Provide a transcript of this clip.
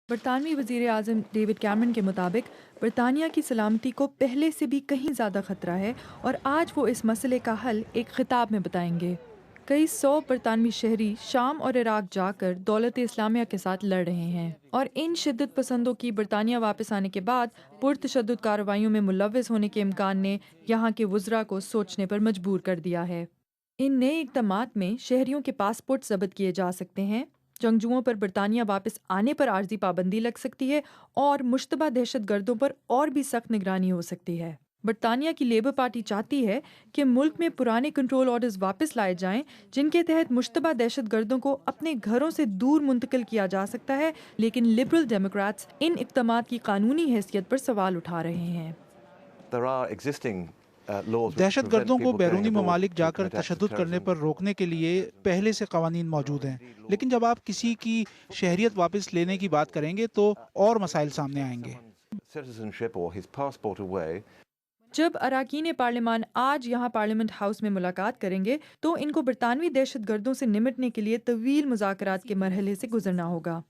برطانوی وزیر اعظم ڈیوڈ کیمرن کے مطابق برطانیہ کی سلامتی کو پہلے سے بھی کہیں زیادہ خطرہ ہے اور آج وہ اس مسئلے کا حل ایک خطاب میں بتائیں گے۔ کئی سو برطانوی شہری شام اور عراق جا کر دولت اسلامیہ کے ساتھ لڑ رہے ہیں اور ان شدت پسندوں کی برطانیہ واپس آنے کے بعد پرتشدد کارروائیوں میں ملوث ہونے کے امکان نے یہاں کے وزراء کو سوچنے پر مجبور کر دیا ہے۔ ان نئے اقدامات میں شہریوں کے پاسپورٹ ضبط کیے جا سکتے ہیں، جنگجوؤں پر برطانیہ واپس آنے پر عارضی پابندی لگ سکتی ہے اور مشتبہ دہشت گردوں پر اور بھی سخت نگرانی ہو سکتی ہے۔ برطانیہ کی لیبر پارٹی چاہتی ہے کہ ملک میں پرانے کنٹرول آرڈرز واپس لائے جائیں جن کے تحت مشتبہ دہشت گردوں کو اپنے گھروں سے دور منتقل کیا جا سکتا ہے، لیکن لبرل ڈیموکریٹس ان اقدامات کی قانونی حیثیت پر سوال اٹھا رہے ہیں۔ دہشت گردوں کو بیرونی ممالک جا کر تشدد کرنے پر روکنے کے لیے پہلے سے قوانین موجود ہیں، لیکن جب آپ کسی کی شہریت واپس لینے کی بات کریں گے تو اور مسائل سامنے آئیں گے۔ جب اراکین پارلیمان آج یہاں پارلیمنٹ ہاؤس میں ملاقات کریں گے تو ان کو برطانوی دہشت گردوں سے نمٹنے کے لیے طویل مذاکرات کے مرحلے سے گزرنا ہوگا۔